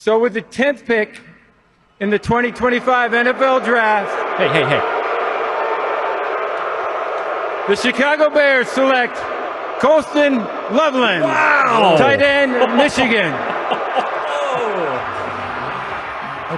So with the 10th pick in the 2025 NFL Draft, Hey. the Chicago Bears select Colston Loveland, tight end, Michigan.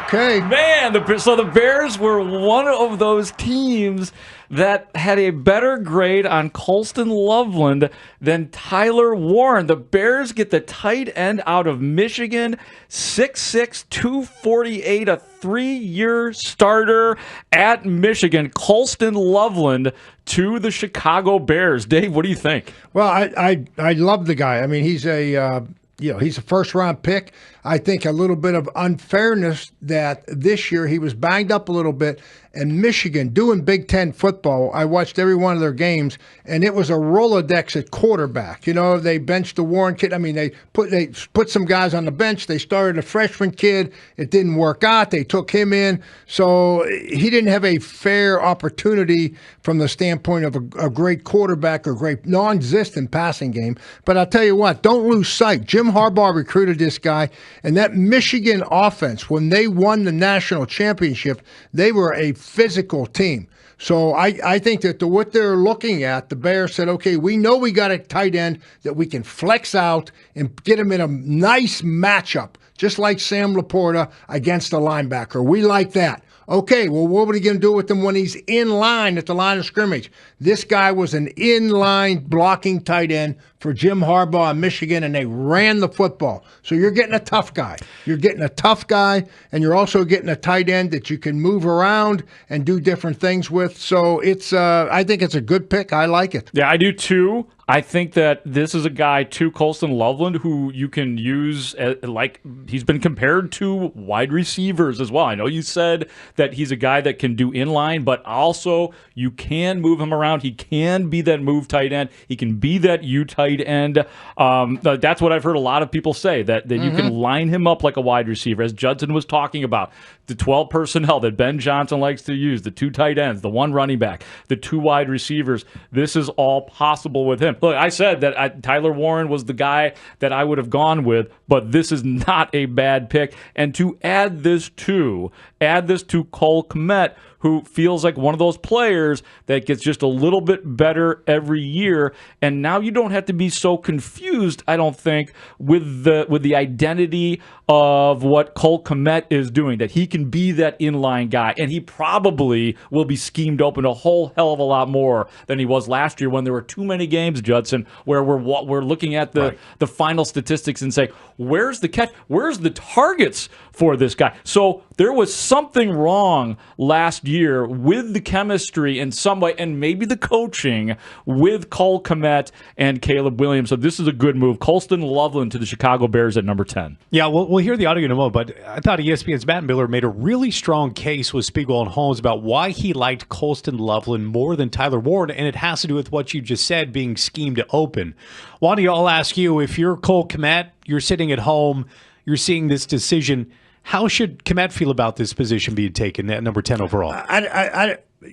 Okay. Man, so the Bears were one of those teams that had a better grade on Colston Loveland than Tyler Warren. The Bears get the tight end out of Michigan, 6'6", 248, a 3-year starter at Michigan. Colston Loveland to the Chicago Bears. Dave, what do you think? Well, I love the guy. I mean, he's he's a first-round pick. I think a little bit of unfairness that this year he was banged up a little bit. And Michigan, doing Big Ten football, I watched every one of their games, and it was a Rolodex at quarterback. You know, they benched the Warren kid. I mean, they put some guys on the bench. They started a freshman kid. It didn't work out. They took him in. So he didn't have a fair opportunity from the standpoint of a great quarterback or great non-existent passing game. But I'll tell you what, don't lose sight. Jim Harbaugh recruited this guy, and that Michigan offense, when they won the national championship, they were a physical team. So I think that what they're looking at, the Bears said, okay, we know we got a tight end that we can flex out and get him in a nice matchup, just like Sam Laporta against a linebacker. We like that. Okay, well, what are we going to do with him when he's in line at the line of scrimmage? This guy was an in-line blocking tight end for Jim Harbaugh in Michigan, and they ran the football. So you're getting a tough guy. You're getting a tough guy, and you're also getting a tight end that you can move around and do different things with. So it's, I think it's a good pick. I like it. Yeah, I do too. I think that this is a guy, too, Colston Loveland, who you can use, like he's been compared to wide receivers as well. I know you said that he's a guy that can do inline, but also you can move him around. He can be that move tight end. He can be that U tight end. That's what I've heard a lot of people say, that you can line him up like a wide receiver, as Judson was talking about. The 12 personnel that Ben Johnson likes to use, the 2 tight ends, the 1 running back, the 2 wide receivers. This is all possible with him. Look, I said that Tyler Warren was the guy that I would have gone with, but this is not a bad pick. And to add this to Cole Kmet, who feels like one of those players that gets just a little bit better every year. And now you don't have to be so confused, I don't think, with the identity of what Cole Kmet is doing, that he can be that inline guy. And he probably will be schemed open a whole hell of a lot more than he was last year when there were too many games, Judson, where we're looking at the final statistics and say, where's the catch? Where's the targets for this guy? So there was something wrong last year with the chemistry in some way, and maybe the coaching with Cole Kmet and Caleb Williams. So this is a good move. Colston Loveland to the Chicago Bears at number 10. Yeah, we'll hear the audio in a moment, but I thought ESPN's Matt Miller made a really strong case with Spiegel and Holmes about why he liked Colston Loveland more than Tyler Warren, and it has to do with what you just said, being schemed open. Wanda, I'll ask you, if you're Cole Kmet, you're sitting at home, you're seeing this decision, how should Kmet feel about this position being taken at number 10 overall?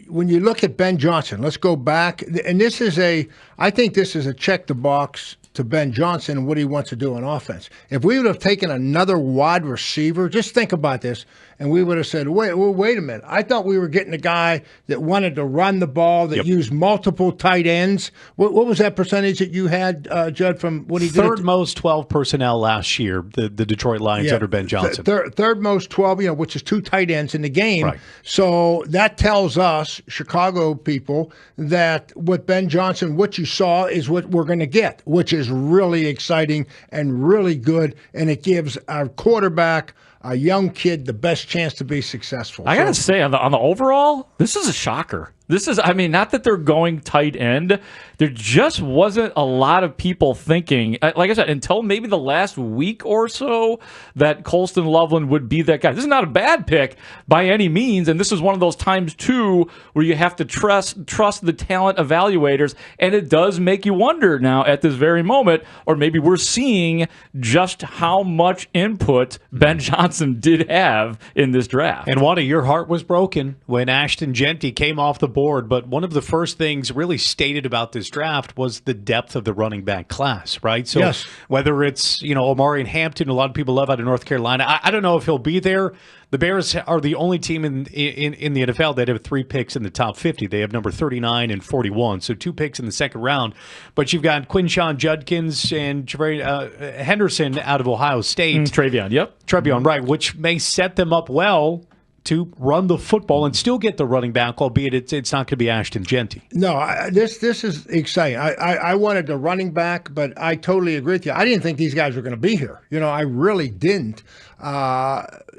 When you look at Ben Johnson, let's go back, and I think this is a check the box to Ben Johnson and what he wants to do on offense. If we would have taken another wide receiver, just think about this, and we would have said, wait a minute. I thought we were getting a guy that wanted to run the ball, that used multiple tight ends. What was that percentage that you had, Judd, from what he did? Third most 12 personnel last year, the Detroit Lions under Ben Johnson. Third most 12, which is 2 tight ends in the game. Right. So that tells us, Chicago people, that what Ben Johnson, what you saw is what we're going to get, which is really exciting and really good, and it gives our quarterback, a young kid, the best chance to be successful. I got to say, on the overall, this is a shocker. This is, I mean, not that they're going tight end. There just wasn't a lot of people thinking, like I said, until maybe the last week or so, that Colston Loveland would be that guy. This is not a bad pick by any means, and this is one of those times, too, where you have to trust the talent evaluators, and it does make you wonder now at this very moment, or maybe we're seeing just how much input Ben Johnson did have in this draft. And Wanda, your heart was broken when Ashton Jeanty came off the board board, but one of the first things really stated about this draft was the depth of the running back class, right? So Yes. whether it's, Omari and Hampton, a lot of people love out of North Carolina. I don't know if he'll be there. The Bears are the only team in the NFL that have 3 picks in the top 50. They have number 39 and 41, so 2 picks in the second round. But you've got Quinshawn Judkins and Henderson out of Ohio State. Travion, yep. Trevion, right, which may set them up well to run the football and still get the running back, albeit it's not going to be Ashton Genty. No, this is exciting. I wanted the running back, but I totally agree with you. I didn't think these guys were going to be here. I really didn't.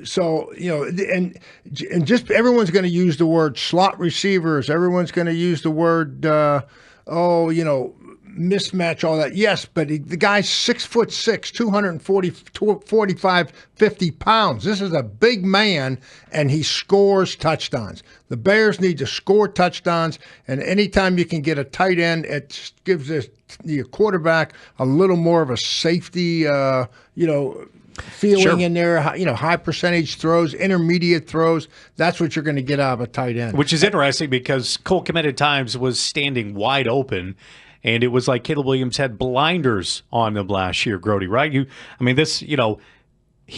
So, and just everyone's going to use the word slot receivers. Everyone's going to use the word, mismatch, all that. Yes, but the guy's 6'6", 245, 50 pounds. This is a big man, and he scores touchdowns. The Bears need to score touchdowns, and anytime you can get a tight end, it gives the quarterback a little more of a safety, feeling in there, high percentage throws, intermediate throws. That's what you're going to get out of a tight end. Which is interesting because Cole Kmet at times was standing wide open, and it was like Caleb Williams had blinders on him last year, Grote, right? He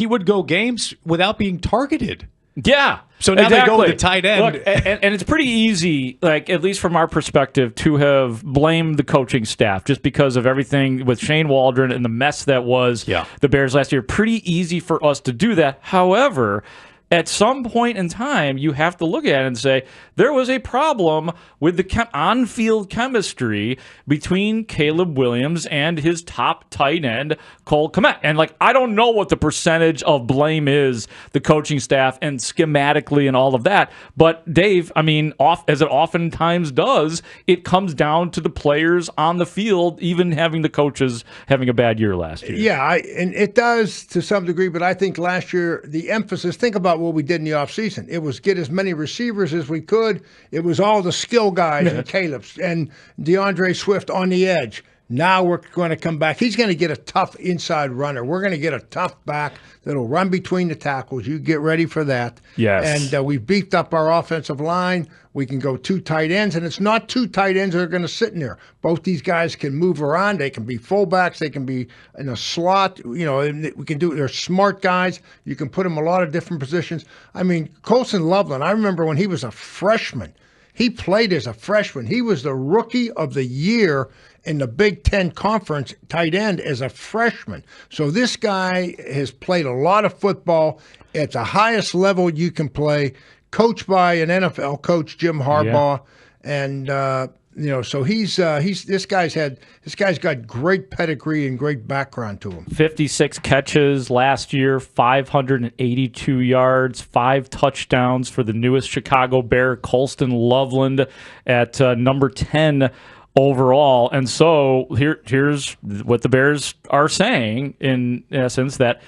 would go games without being targeted. Yeah. So now exactly. they go with the tight end. Look, and it's pretty easy, at least from our perspective, to have blamed the coaching staff just because of everything with Shane Waldron and the mess that was the Bears last year. Pretty easy for us to do that. However, at some point in time, you have to look at it and say, there was a problem with the on-field chemistry between Caleb Williams and his top tight end, Cole Kmet. And, I don't know what the percentage of blame is, the coaching staff, and schematically and all of that. But, Dave, as it oftentimes does, it comes down to the players on the field, even having the coaches having a bad year last year. Yeah, and it does to some degree, but I think last year, the emphasis, think about what we did in the offseason. It was get as many receivers as we could. It was all the skill guys and Caleb's and DeAndre Swift on the edge. Now we're going to come back. He's going to get a tough inside runner. We're going to get a tough back that'll run between the tackles. You get ready for that. Yes. And we've beefed up our offensive line. We can go 2 tight ends, and it's not 2 tight ends that are going to sit in there. Both these guys can move around. They can be fullbacks. They can be in a slot. We can do. They're smart guys. You can put them in a lot of different positions. Colston Loveland. I remember when he was a freshman. He played as a freshman. He was the rookie of the year in the Big Ten Conference tight end as a freshman. So this guy has played a lot of football at the highest level you can play, coached by an NFL coach, Jim Harbaugh, and so this guy's got great pedigree and great background to him. 56 catches last year, 582 yards, 5 touchdowns for the newest Chicago Bear, Colston Loveland, at number 10 overall. And so here's what the Bears are saying, in essence, that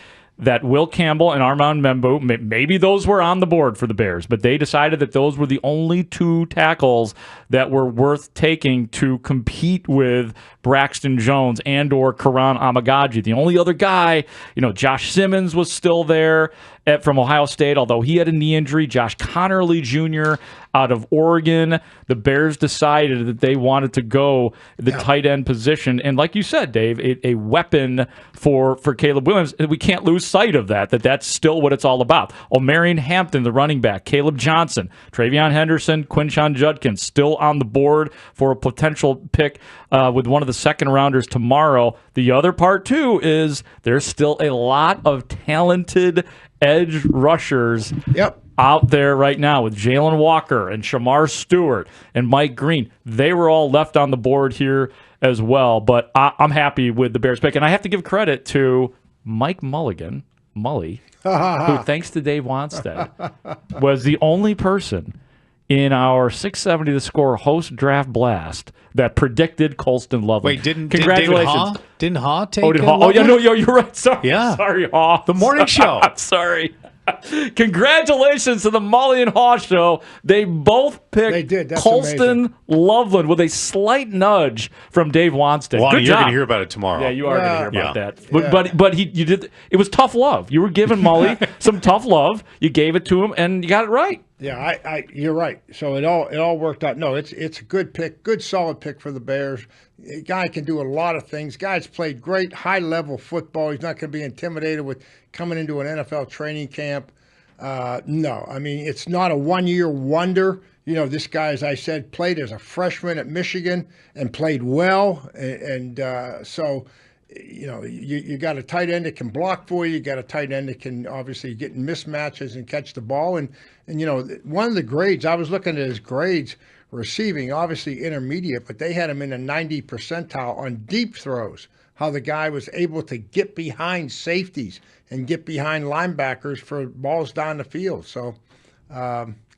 Will Campbell and Armand Membu, maybe those were on the board for the Bears, but they decided that those were the only 2 tackles that were worth taking to compete with Braxton Jones and or Karan Amagaji. The only other guy, Josh Simmons was still there from Ohio State, although he had a knee injury. Josh Connerly Jr. out of Oregon. The Bears decided that they wanted to go the tight end position. And like you said, Dave, a weapon for Caleb Williams. We can't lose sight of that's still what it's all about. Omarion Hampton, the running back, Caleb Johnson, Travion Henderson, Quinshawn Judkins, still on the board for a potential pick with one of the second rounders tomorrow. The other part, too, is there's still a lot of talented edge rushers out there right now with Jalen Walker and Shamar Stewart and Mike Green. They were all left on the board here as well, but I'm happy with the Bears pick. And I have to give credit to Mike Mully, who, thanks to Dave Wannstedt, was the only person in our 670 The Score host draft blast that predicted Colston Loveland. Wait, didn't Congratulations. Haugh take Haugh? Oh, yeah, no, you're right. Sorry. Yeah. Sorry, Haugh. The morning show. I'm sorry. Congratulations to the Mully and Haugh show. They both picked They did. That's Colston amazing. Loveland with a slight nudge from Dave Wannstedt. Well, Good you're job. going to hear about it tomorrow. Yeah, you are going to hear about Yeah. that. But you did. It was tough love. You were giving Mully some tough love. You gave it to him, and you got it right. Yeah, you're right. So it all worked out. No, it's a good pick, good solid pick for the Bears. A guy can do a lot of things. Guy's played great high level football. He's not going to be intimidated with coming into an NFL training camp. No, I mean it's not a 1 year wonder. You know, this guy, as I said, played as a freshman at Michigan and played well, and so. You know, you got a tight end that can block for you. You got a tight end that can obviously get in mismatches and catch the ball. And you know, one of the grades, I was looking at his grades receiving, obviously intermediate, but they had him in the 90 percentile on deep throws. How the guy was able to get behind safeties and get behind linebackers for balls down the field. So,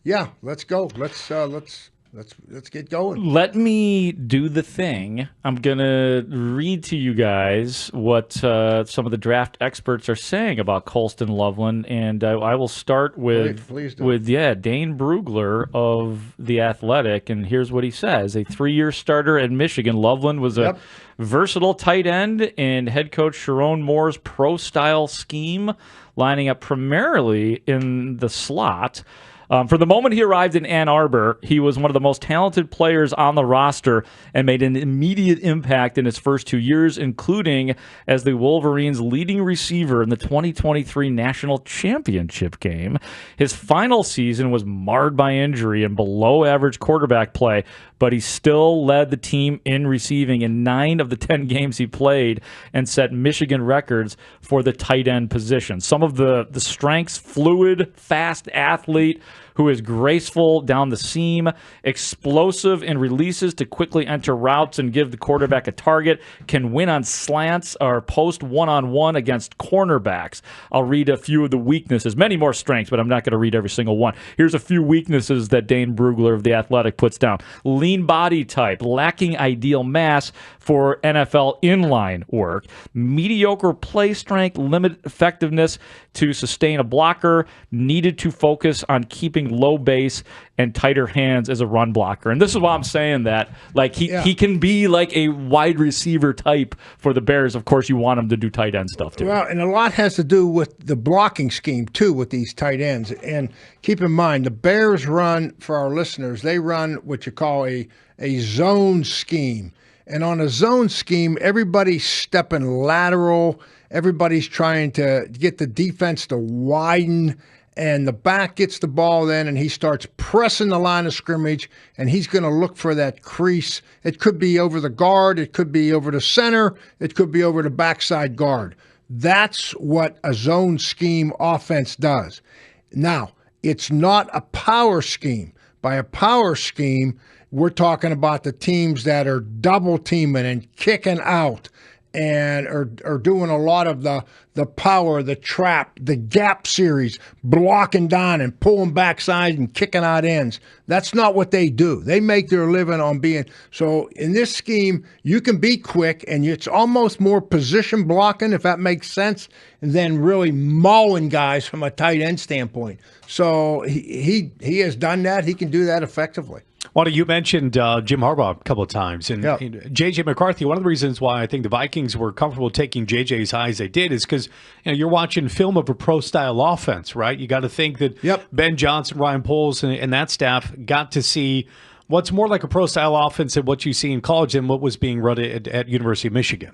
yeah, let's go. Let's get going. Let me do the thing. I'm going to read to you guys what some of the draft experts are saying about Colston Loveland, and I will start with Dane Brugler of The Athletic, and here's what he says. A 3-year starter at Michigan, Loveland was a versatile tight end in head coach Sharon Moore's pro-style scheme, lining up primarily in the slot. From the moment he arrived in Ann Arbor, he was one of the most talented players on the roster and made an immediate impact in his first 2 years, including as the Wolverines' leading receiver in the 2023 National Championship game. His final season was marred by injury and below-average quarterback play, but he still led the team in receiving in 9 of the 10 games he played and set Michigan records for the tight end position. Some of the strengths: fluid, fast athlete who is graceful down the seam, explosive in releases to quickly enter routes and give the quarterback a target, can win on slants or post one-on-one against cornerbacks. I'll read a few of the weaknesses, many more strengths, but I'm not going to read every single one. Here's a few weaknesses that Dane Brugler of The Athletic puts down. Lean body type, lacking ideal mass for NFL inline work, mediocre play strength, limited effectiveness to sustain a blocker, needed to focus on keeping low base and tighter hands as a run blocker. And this is why I'm saying that, like, he can be like a wide receiver type for the Bears. Of course, you want him to do tight end stuff too. Well, and a lot has to do with the blocking scheme too with these tight ends. And keep in mind, the Bears run, for our listeners, they run what you call a zone scheme. And on a zone scheme, everybody's stepping lateral. Everybody's trying to get the defense to widen, and the back gets the ball then, and he starts pressing the line of scrimmage, and he's going to look for that crease. It could be over the guard. It could be over the center. It could be over the backside guard. That's what a zone scheme offense does. Now, it's not a power scheme. By a power scheme, we're talking about the teams that are double teaming and kicking out and are doing a lot of the power, the trap, the gap series, blocking down and pulling backside and kicking out ends. That's not what they do. They make their living on being. So in this scheme, you can be quick, and it's almost more position blocking, if that makes sense, than really mauling guys from a tight end standpoint. So he has done that. He can do that effectively. Well, you mentioned Jim Harbaugh a couple of times, and J.J. McCarthy. One of the reasons why I think the Vikings were comfortable taking J.J. as high as they did is because you're watching film of a pro-style offense, right? You got to think that Ben Johnson, Ryan Poles, and that staff got to see what's more like a pro-style offense than what you see in college and what was being run at University of Michigan.